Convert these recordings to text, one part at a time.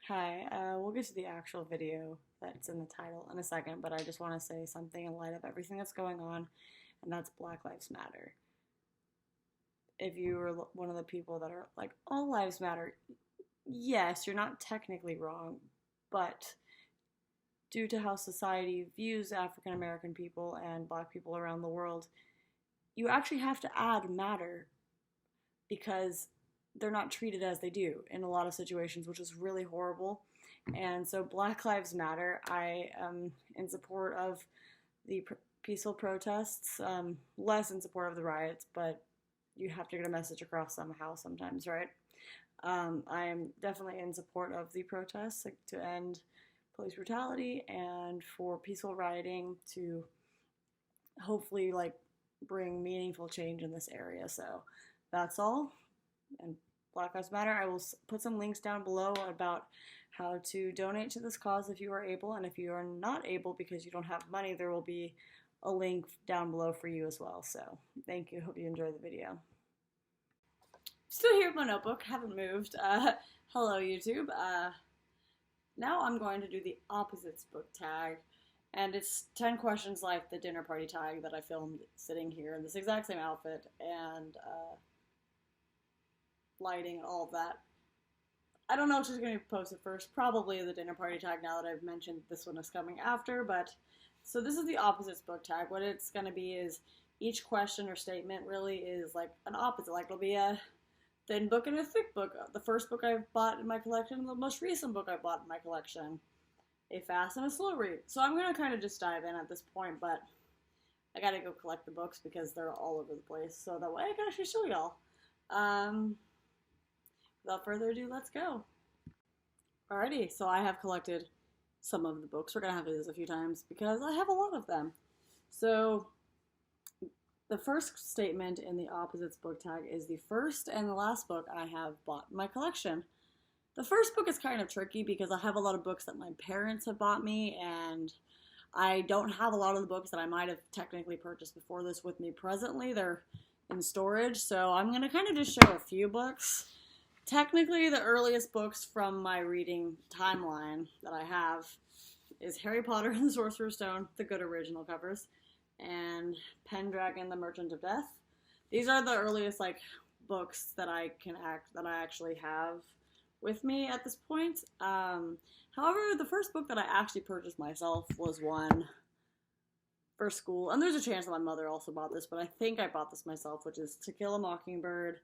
Hi, we'll get to the actual video that's in the title in a second, but I just want to say something in light of everything that's going on, and that's Black Lives Matter. If you are one of the people that are like, all lives matter, yes, you're not technically wrong, but due to how society views African American people and black people around the world, you actually have to add matter because they're not treated as they do in a lot of situations, which is really horrible. And so, Black Lives Matter, I am in support of the peaceful protests, less in support of the riots, but you have to get a message across somehow sometimes, right? I am definitely in support of the protests, like, to end police brutality and for peaceful rioting to hopefully like bring meaningful change in this area. So that's all. And Black Lives Matter. I will put some links down below about how to donate to this cause if you are able, and if you are not able because you don't have money, there will be a link down below for you as well. So thank you. Hope you enjoyed the video. Still here with my notebook. Haven't moved. Hello, YouTube. Now I'm going to do the opposites book tag. And it's 10 questions like the dinner party tag that I filmed sitting here in this exact same outfit and lighting and all of that. I don't know which is going to be posted first. Probably the dinner party tag now that I've mentioned this one is coming after. But so this is the opposites book tag. What it's going to be is each question or statement really is like an opposite. Like it'll be a thin book and a thick book. The first book I've bought in my collection, the most recent book I bought in my collection. A fast and a slow read. So I'm going to kind of just dive in at this point, but I got to go collect the books because they're all over the place, so that way I can actually show y'all. Without further ado, let's go. Alrighty, so I have collected some of the books. We're going to have to do this a few times because I have a lot of them. So the first statement in the opposites book tag is the first and the last book I have bought in my collection. The first book is kind of tricky because I have a lot of books that my parents have bought me, and I don't have a lot of the books that I might have technically purchased before this with me presently. They're in storage, so I'm going to kind of just show a few books. Technically, the earliest books from my reading timeline that I have is Harry Potter and the Sorcerer's Stone, the good original covers, and Pendragon, the Merchant of Death. These are the earliest like books that I actually have with me at this point. However, the first book that I actually purchased myself was one for school, and there's a chance that my mother also bought this, but I think I bought this myself, which is To Kill a Mockingbird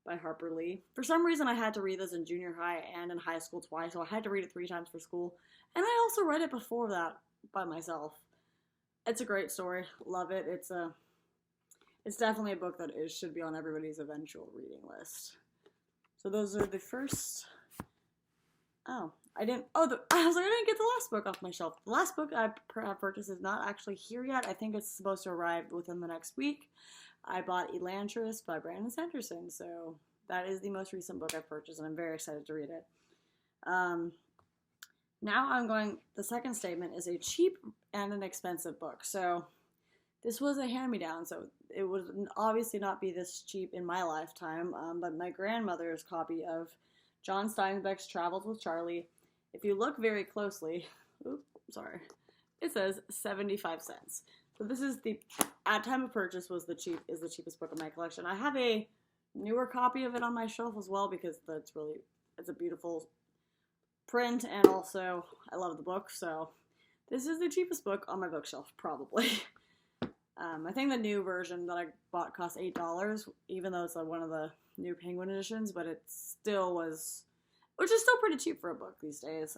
by Harper Lee. For some reason, I had to read this in junior high and in high school twice, so I had to read it 3 times for school, and I also read it before that by myself. It's a great story. Love it. It's definitely a book that should be on everybody's eventual reading list. So those are the first. I was like, I didn't get the last book off my shelf. The last book I purchased is not actually here yet. I think it's supposed to arrive within the next week. I bought Elantris by Brandon Sanderson, so that is the most recent book I've purchased, and I'm very excited to read it. Now the second statement is a cheap and an expensive book. So this was a hand-me-down, so it would obviously not be this cheap in my lifetime, but my grandmother's copy of John Steinbeck's Travels with Charlie. If you look very closely, it says 75 cents. So this is at time of purchase is the cheapest book in my collection. I have a newer copy of it on my shelf as well because it's a beautiful print, and also I love the book, so this is the cheapest book on my bookshelf, probably. I think the new version that I bought cost $8, even though it's one of the new Penguin editions, but it still was, which is still pretty cheap for a book these days.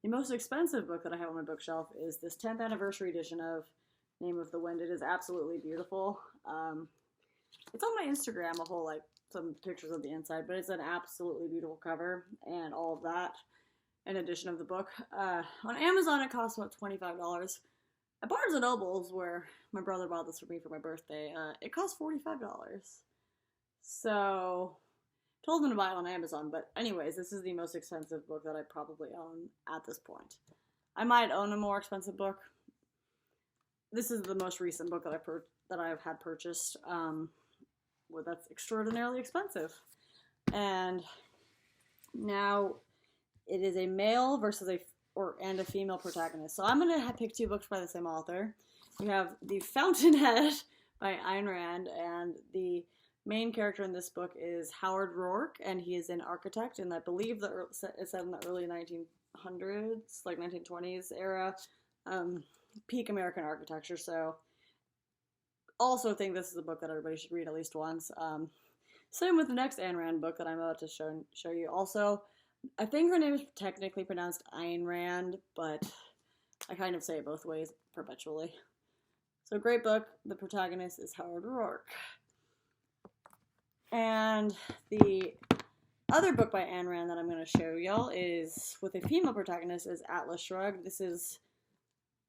The most expensive book that I have on my bookshelf is this 10th anniversary edition of Name of the Wind. It is absolutely beautiful. It's on my Instagram, some pictures of the inside, but it's an absolutely beautiful cover and all of that, in addition of the book. On Amazon, it costs about $25. At Barnes & Noble's, where my brother bought this for me for my birthday, it cost $45. So, told him to buy it on Amazon, but anyways, this is the most expensive book that I probably own at this point. I might own a more expensive book. This is the most recent book that I've had purchased, that's extraordinarily expensive. And now It is a male versus a female protagonist. So I'm gonna pick two books by the same author. You have The Fountainhead by Ayn Rand, and the main character in this book is Howard Rourke, and he is an architect, and I believe it's set in the early 1900s, like 1920s era, peak American architecture. So also think this is a book that everybody should read at least once. Same with the next Ayn Rand book that I'm about to show you. Also, I think her name is technically pronounced Ayn Rand, but I kind of say it both ways perpetually. So great book. The protagonist is Howard Rourke. And the other book by Ayn Rand that I'm going to show y'all is with a female protagonist is Atlas Shrugged.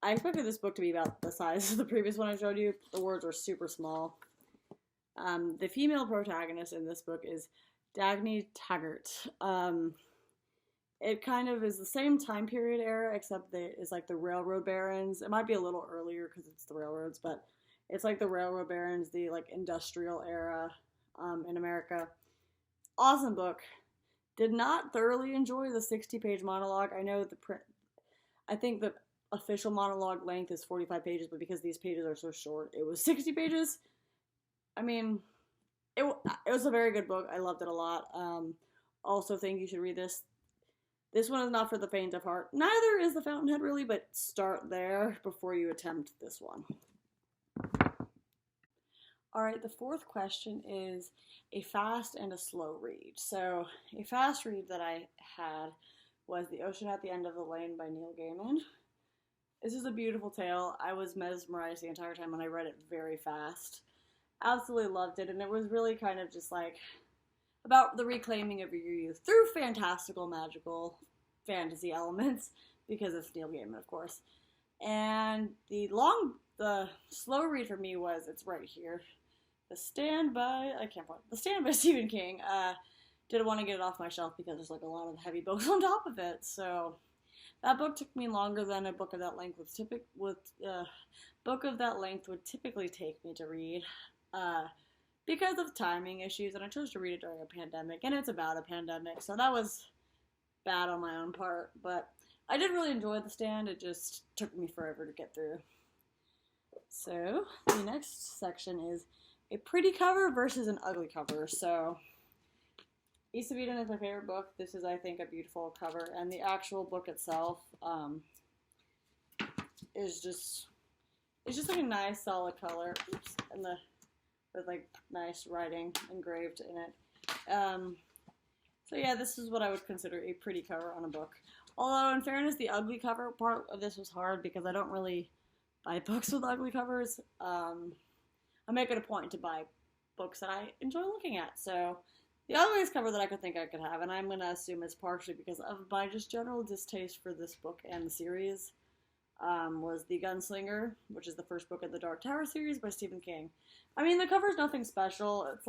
I expected this book to be about the size of the previous one I showed you. The words are super small. The female protagonist in this book is Dagny Taggart. It kind of is the same time period era, except that it's like the railroad barons. It might be a little earlier because it's the railroads, but it's like the railroad barons, the like industrial era in America. Awesome book. Did not thoroughly enjoy the 60-page monologue. I think the official monologue length is 45 pages, but because these pages are so short, it was 60 pages. I mean, it was a very good book. I loved it a lot. Also think you should read this. This one is not for the faint of heart. Neither is The Fountainhead, really, but start there before you attempt this one. Alright, the fourth question is a fast and a slow read. So, a fast read that I had was The Ocean at the End of the Lane by Neil Gaiman. This is a beautiful tale. I was mesmerized the entire time when I read it very fast. Absolutely loved it, and it was really kind of just like about the reclaiming of your youth through fantastical, magical fantasy elements, because it's Neil Gaiman, of course. And the slow read for me was, it's right here, The Stand by Stephen King. Didn't want to get it off my shelf because there's like a lot of heavy books on top of it, so that book took me longer than a book of that length would typically take me to read. Because of timing issues, and I chose to read it during a pandemic, and it's about a pandemic, so that was bad on my own part, but I did really enjoy The Stand. It just took me forever to get through. So, the next section is a pretty cover versus an ugly cover. So, East of Eden is my favorite book. This is, I think, a beautiful cover, and the actual book itself is just like a nice, solid color. Oops, and with like nice writing engraved in it. So yeah, this is what I would consider a pretty cover on a book. Although, in fairness, the ugly cover part of this was hard because I don't really buy books with ugly covers. I make it a point to buy books that I enjoy looking at. So the ugliest cover that I could think I could have, and I'm going to assume it's partially because of my just general distaste for this book and the series, was The Gunslinger, which is the first book of the Dark Tower series by Stephen King. I mean, the cover's nothing special. It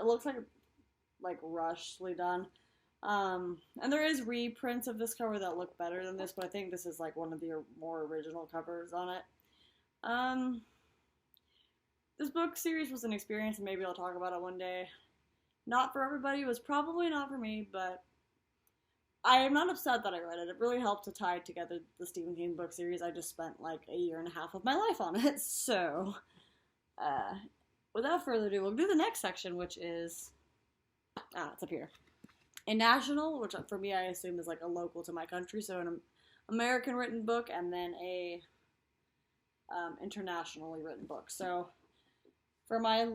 looks like rushly done. And there is reprints of this cover that look better than this, but I think this is like one of the more original covers on it. This book series was an experience, and maybe I'll talk about it one day. Not for everybody. It was probably not for me, but I am not upset that I read it. It really helped to tie together the Stephen King book series. I just spent like a year and a half of my life on it. So, without further ado, we'll do the next section, which is, it's up here. A national, which for me I assume is like a local to my country, so an American written book, and then a internationally written book. So, for my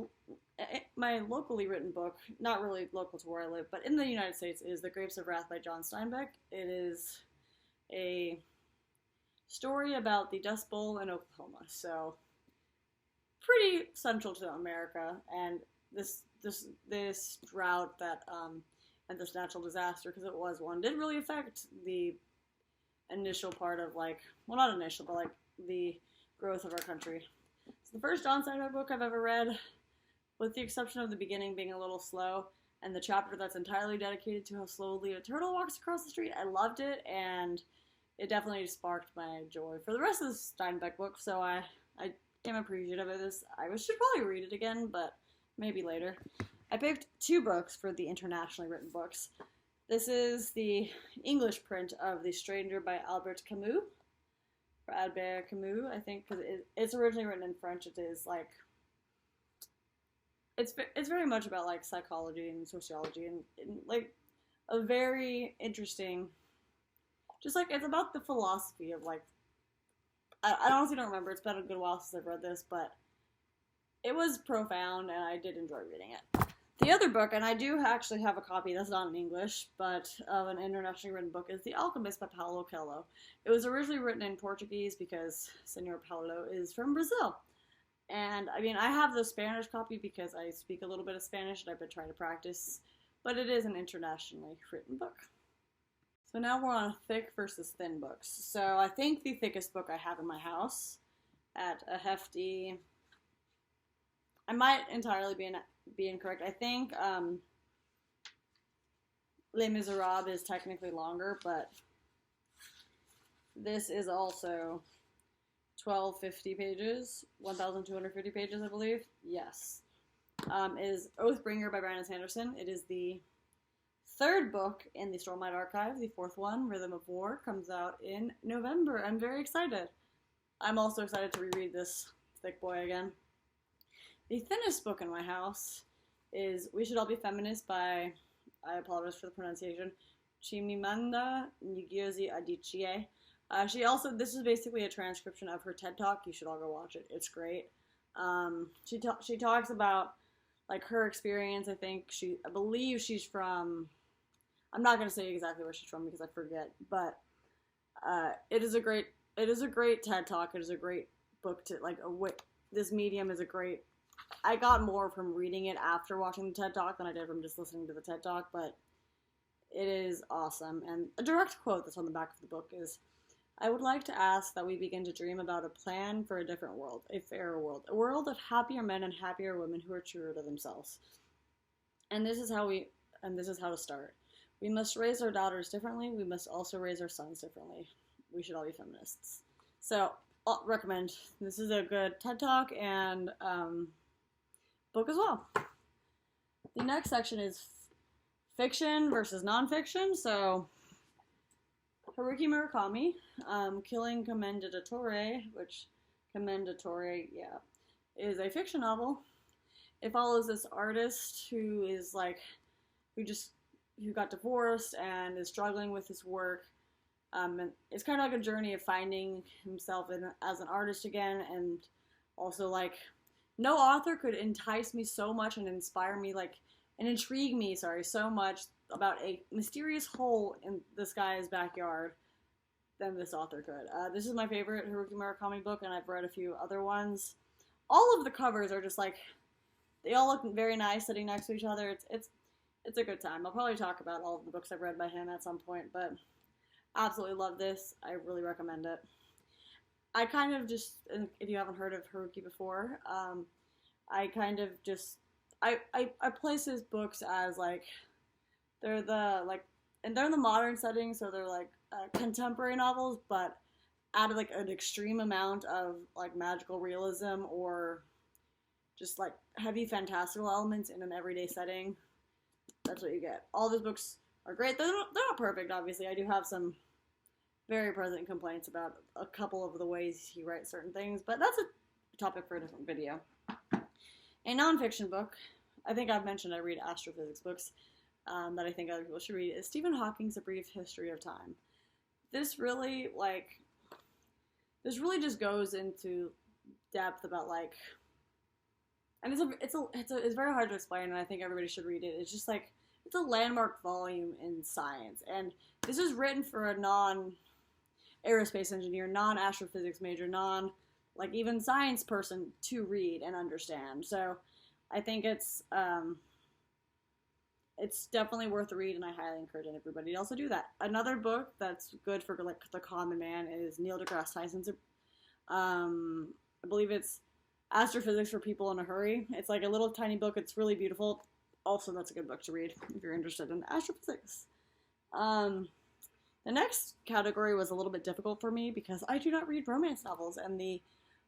locally written book, not really local to where I live, but in the United States, is The Grapes of Wrath by John Steinbeck. It is a story about the Dust Bowl in Oklahoma, so pretty central to America, and this drought that and this natural disaster, because it was one, did really affect the initial part of not initial, but the growth of our country. It's the first John Steinbeck book I've ever read, with the exception of the beginning being a little slow, and the chapter that's entirely dedicated to how slowly a turtle walks across the street. I loved it, and it definitely sparked my joy for the rest of the Steinbeck book, so I am appreciative of this. I should probably read it again, but maybe later. I picked two books for the internationally written books. This is the English print of The Stranger by Albert Camus. Or Albert Camus, I think, because it's originally written in French. It is like it's very much about like psychology and sociology and like a very interesting, just like it's about the philosophy of like I honestly don't remember. It's been a good while since I've read this, but it was profound and I did enjoy reading it. The other book, and I do actually have a copy that's not in English, but of an internationally written book, is The Alchemist by Paulo Coelho. It was originally written in Portuguese because Senor Paulo is from Brazil. And, I mean, I have the Spanish copy because I speak a little bit of Spanish and I've been trying to practice, but it is an internationally written book. So now we're on thick versus thin books. So I think the thickest book I have in my house at a hefty... I might entirely be incorrect. I think Les Miserables is technically longer, but this is also 1,250 pages, 1,250 pages, I believe. Yes. Is Oathbringer by Brandon Sanderson. It is the third book in the Stormlight Archive. The fourth one, Rhythm of War, comes out in November. I'm very excited. I'm also excited to reread this thick boy again. The thinnest book in my house is We Should All Be Feminists by, I apologize for the pronunciation, Chimamanda Ngozi Adichie. This is basically a transcription of her TED Talk. You should all go watch it. It's great. She talks about, like, her experience. I believe she's from, I'm not going to say exactly where she's from because I forget, but it is a great TED Talk. It is a great book to, like, this medium is a great, I got more from reading it after watching the TED Talk than I did from just listening to the TED Talk, but it is awesome. And a direct quote that's on the back of the book is, I would like to ask that we begin to dream about a plan for a different world, a fairer world, a world of happier men and happier women who are truer to themselves. And this is how to start. We must raise our daughters differently. We must also raise our sons differently. We should all be feminists. So, I'll recommend. This is a good TED Talk and book as well. The next section is fiction versus nonfiction. So, Haruki Murakami, Killing Commendatore, is a fiction novel. It follows this artist who got divorced and is struggling with his work. And it's kind of like a journey of finding himself as an artist again, and also, like, no author could entice me so much and intrigue me so much about a mysterious hole in this guy's backyard than this author could. This is my favorite Haruki Murakami book, and I've read a few other ones. All of the covers are just like, they all look very nice sitting next to each other. It's a good time. I'll probably talk about all of the books I've read by him at some point, but absolutely love this. I really recommend it. I kind of just, if you haven't heard of Haruki before, I place his books as, like, they're in the modern setting, so they're, like, contemporary novels, but added, like, an extreme amount of, like, magical realism or just, like, heavy fantastical elements in an everyday setting. That's what you get. All these books are great. They're not perfect, obviously. I do have some very present complaints about a couple of the ways he writes certain things, but that's a topic for a different video. A nonfiction book, I think I've mentioned I read astrophysics books that I think other people should read, is Stephen Hawking's A Brief History of Time. This really just goes into depth about, like, and it's very hard to explain, and I think everybody should read it. It's just like, it's a landmark volume in science, and this is written for a non-aerospace engineer, non-astrophysics major, even science person to read and understand. So I think it's definitely worth a read, and I highly encourage everybody to also do that. Another book that's good for, like, the common man is Neil deGrasse Tyson's, I believe it's Astrophysics for People in a Hurry. It's like a little tiny book. It's really beautiful. Also, that's a good book to read if you're interested in astrophysics. The next category was a little bit difficult for me because I do not read romance novels, and the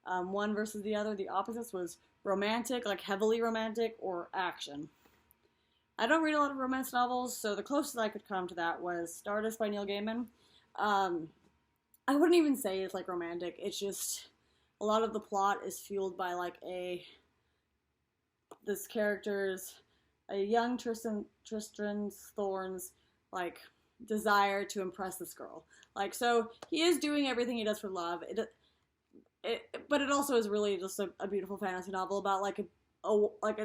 one versus the other, the opposites was romantic, like heavily romantic, or action. I don't read a lot of romance novels, so the closest I could come to that was Stardust by Neil Gaiman. Um, I wouldn't even say it's like romantic. It's just a lot of the plot is fueled by like this character's a young Tristram Thorn's like desire to impress this girl. Like so he is doing everything he does for love. But it also is really just a beautiful fantasy novel about like a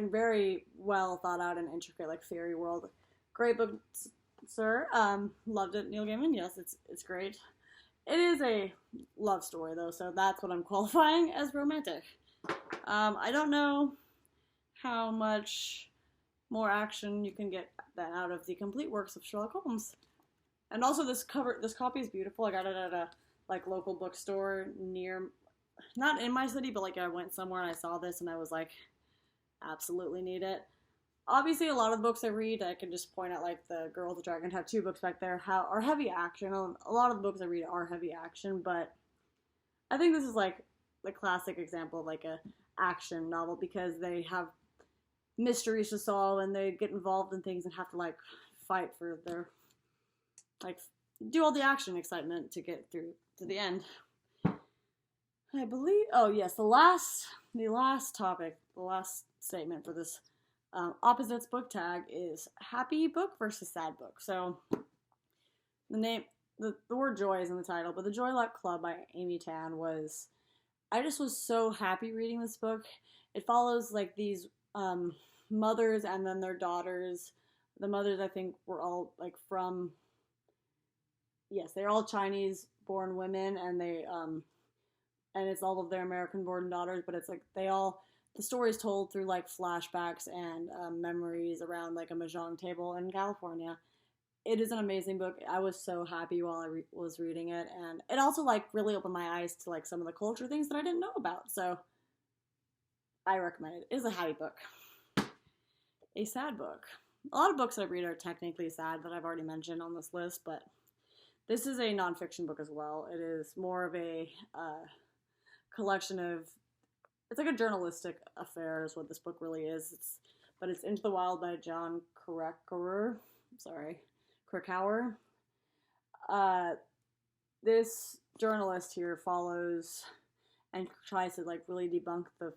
very well thought out and intricate like fairy world. Great book, sir. Loved it, Neil Gaiman. Yes, it's great. It is a love story though, so that's what I'm qualifying as romantic. I don't know how much more action you can get that out of the complete works of Sherlock Holmes. And also this copy is beautiful. I got it at a like local bookstore near, not in my city, but like I went somewhere and I saw this and I was like, absolutely need it. Obviously, a lot of the books I read, I can just point out like the Girl with the Dragon Tattoo books back there, are heavy action. A lot of the books I read are heavy action, but I think this is like the classic example of like a action novel because they have mysteries to solve and they get involved in things and have to like fight for their like do all the action excitement to get through to the end. I believe. Oh yes, the last topic, the last statement for this opposites book tag is happy book versus sad book. So the word joy is in the title, but the Joy Luck Club by Amy Tan I just was so happy reading this book. It follows like these mothers and then their daughters. The mothers I think were all like they're all Chinese born women and and it's all of their American born daughters, but it's like the story is told through like flashbacks and memories around like a mahjong table in California. It is an amazing book. I was so happy while I was reading it, and it also like really opened my eyes to like some of the culture things that I didn't know about. So I recommend it. It is a happy book. A sad book. A lot of books I read are technically sad that I've already mentioned on this list, but this is a nonfiction book as well. It is more of a collection of, it's like a journalistic affair is what this book really is. But it's Into the Wild by John Krakauer. This journalist here follows and tries to like really debunk the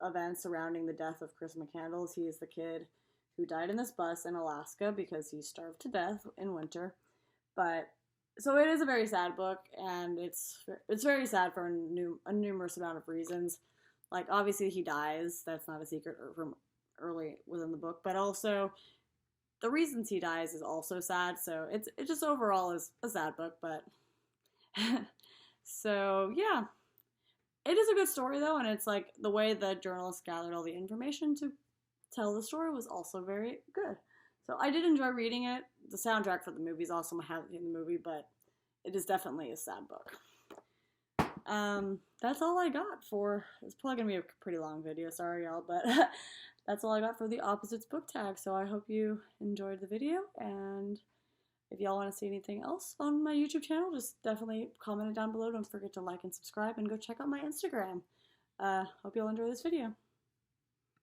events surrounding the death of Chris McCandless. He is the kid who died in this bus in Alaska because he starved to death in winter. But so it is a very sad book, and it's very sad for a numerous amount of reasons. Like obviously he dies. That's not a secret from early within the book, but also the reasons he dies is also sad. So it just overall is a sad book, but so yeah. It is a good story though, and it's like the way the journalist gathered all the information to tell the story was also very good. So I did enjoy reading it. The soundtrack for the movie is awesome. I haven't seen the movie, but it is definitely a sad book. That's all I got for, it's probably going to be a pretty long video, sorry y'all, but that's all I got for the opposites book tag. So I hope you enjoyed the video, and if y'all want to see anything else on my YouTube channel, just definitely comment it down below. Don't forget to like and subscribe, and go check out my Instagram. Hope y'all enjoy this video.